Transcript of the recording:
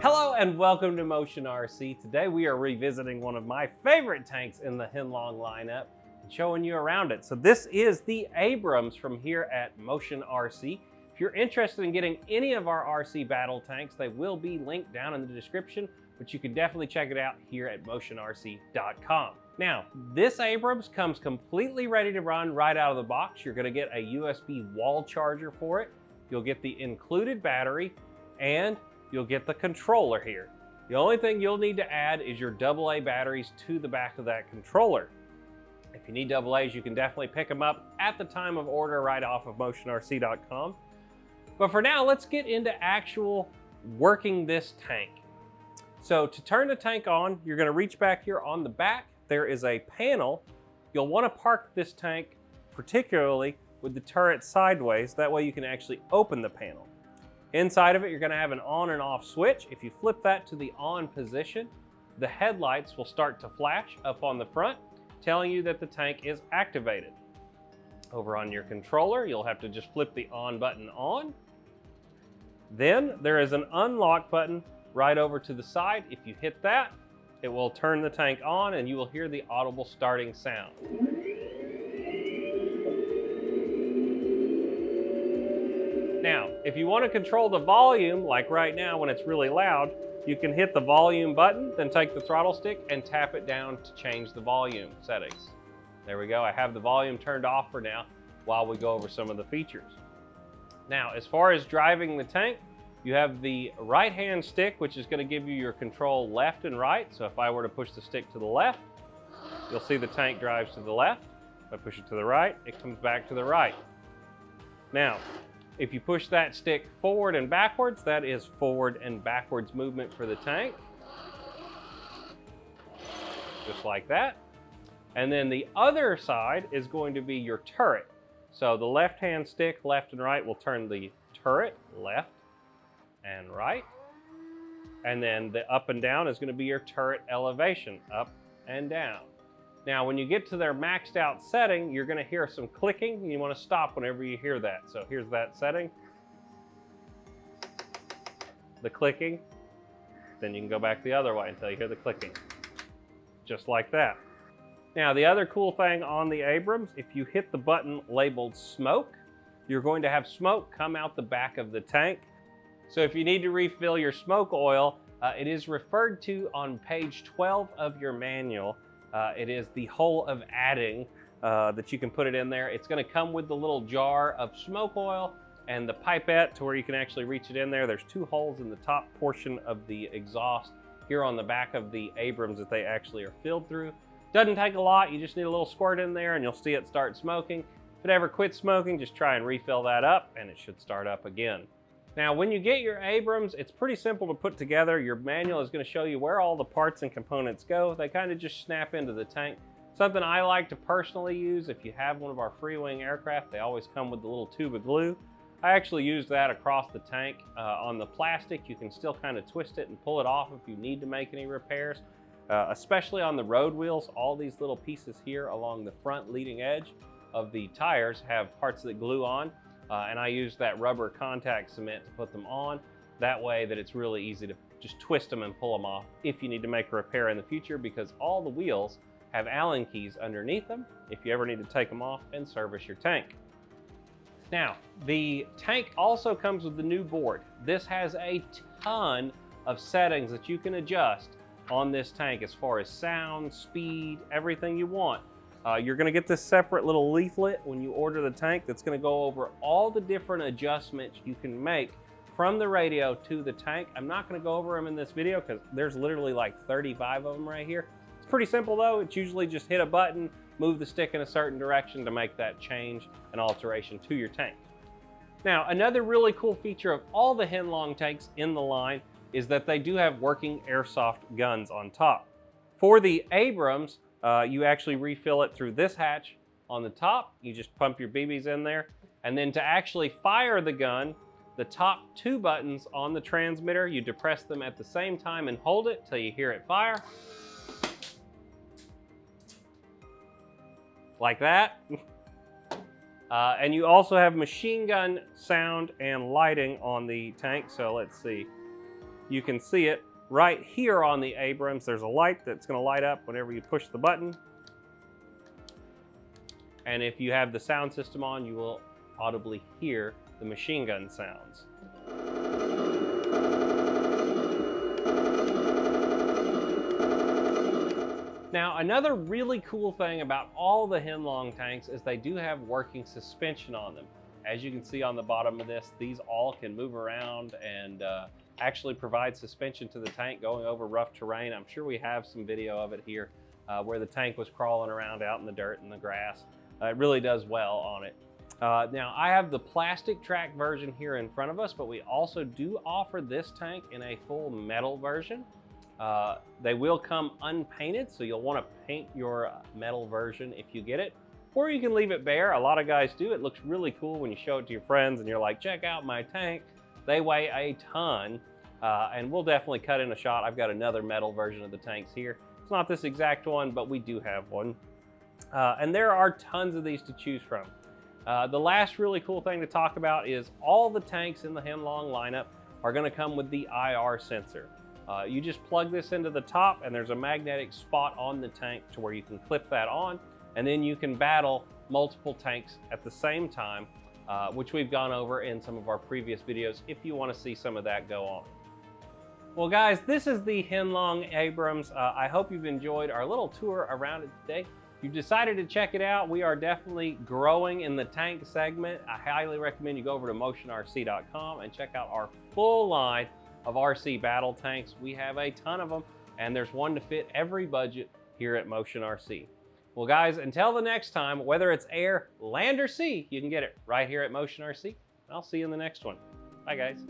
Hello and welcome to Motion RC. Today we are revisiting one of my favorite tanks in the Heng Long lineup and showing you around it. So this is the Abrams from here at Motion RC. If you're interested in getting any of our RC battle tanks, they will be linked down in the description, but you can definitely check it out here at motionrc.com. Now, this Abrams comes completely ready to run right out of the box. You're gonna get a USB wall charger for it. You'll get the included battery and you'll get the controller here. The only thing you'll need to add is your AA batteries to the back of that controller. If you need AA's, you can definitely pick them up at the time of order right off of motionrc.com. But for now, let's get into actual working this tank. So to turn the tank on, you're gonna reach back here on the back. There is a panel. You'll wanna park this tank particularly with the turret sideways. That way you can actually open the panel. Inside of it, you're gonna have an on and off switch. If you flip that to the on position, the headlights will start to flash up on the front, telling you that the tank is activated. Over on your controller, you'll have to just flip the on button on. Then there is an unlock button right over to the side. If you hit that, it will turn the tank on and you will hear the audible starting sound. Now, if you want to control the volume, like right now when it's really loud, you can hit the volume button, then take the throttle stick and tap it down to change the volume settings. There we go, I have the volume turned off for now while we go over some of the features. Now, as far as driving the tank, you have the right-hand stick, which is going to give you your control left and right. So if I were to push the stick to the left, you'll see the tank drives to the left. If I push it to the right, it comes back to the right. Now, if you push that stick forward and backwards, that is forward and backwards movement for the tank. Just like that. And then the other side is going to be your turret. So the left-hand stick, left and right, will turn the turret left and right. And then the up and down is going to be your turret elevation, up and down. Now, when you get to their maxed out setting, you're going to hear some clicking, and you want to stop whenever you hear that. So here's that setting. The clicking. Then you can go back the other way until you hear the clicking. Just like that. Now, the other cool thing on the Abrams, if you hit the button labeled smoke, you're going to have smoke come out the back of the tank. So if you need to refill your smoke oil, it is referred to on page 12 of your manual. It is the hole of adding that you can put it in there. It's going to come with the little jar of smoke oil and the pipette to where you can actually reach it in there. There's two holes in the top portion of the exhaust here on the back of the Abrams that they actually are filled through. Doesn't take a lot. You just need a little squirt in there and you'll see it start smoking. If it ever quits smoking, just try and refill that up and it should start up again. Now, when you get your Abrams, it's pretty simple to put together. Your manual is going to show you where all the parts and components go. They kind of just snap into the tank. Something I like to personally use, if you have one of our free wing aircraft, they always come with the little tube of glue. I actually use that across the tank. On the plastic, you can still kind of twist it and pull it off if you need to make any repairs. Especially on the road wheels, all these little pieces here along the front leading edge of the tires have parts that glue on. And I use that rubber contact cement to put them on. That way that it's really easy to just twist them and pull them off if you need to make a repair in the future, because all the wheels have Allen keys underneath them if you ever need to take them off and service your tank. Now, the tank also comes with the new board. This has a ton of settings that you can adjust on this tank as far as sound, speed, everything you want. You're going to get this separate little leaflet when you order the tank that's going to go over all the different adjustments you can make from the radio to the tank. I'm not going to go over them in this video because there's literally like 35 of them right here. It's pretty simple though. It's usually just hit a button, move the stick in a certain direction to make that change and alteration to your tank. Now, another really cool feature of all the Heng Long tanks in the line is that they do have working airsoft guns on top. For the Abrams, you actually refill it through this hatch on the top. You just pump your BBs in there. And then to actually fire the gun, the top two buttons on the transmitter, you depress them at the same time and hold it till you hear it fire. Like that. And you also have machine gun sound and lighting on the tank. So let's see. You can see it right here on the Abrams. There's a light that's going to light up whenever you push the button. And if you have the sound system on, you will audibly hear the machine gun sounds. Now, another really cool thing about all the Heng Long tanks is they do have working suspension on them. As you can see on the bottom of this, these all can move around and actually provide suspension to the tank going over rough terrain. I'm sure we have some video of it here where the tank was crawling around out in the dirt and the grass. It really does well on it. Now, I have the plastic track version here in front of us, but we also do offer this tank in a full metal version. They will come unpainted, so you'll want to paint your metal version if you get it, or you can leave it bare. A lot of guys do. It looks really cool when you show it to your friends and you're like, check out my tank. They weigh a ton, and we'll definitely cut in a shot. I've got another metal version of the tanks here. It's not this exact one, but we do have one. And there are tons of these to choose from. The last really cool thing to talk about is all the tanks in the Heng Long lineup are going to come with the IR sensor. You just plug this into the top and there's a magnetic spot on the tank to where you can clip that on, and then you can battle multiple tanks at the same time, which we've gone over in some of our previous videos if you want to see some of that go on. Well guys, this is the Heng Long Abrams. I hope you've enjoyed our little tour around it today. If you've decided to check it out, we are definitely growing in the tank segment. I highly recommend you go over to motionrc.com and check out our full line of RC battle tanks. We have a ton of them, and there's one to fit every budget here at Motion RC. Well guys, until the next time, whether it's air, land, or sea, you can get it right here at Motion RC. I'll see you in the next one. Bye guys.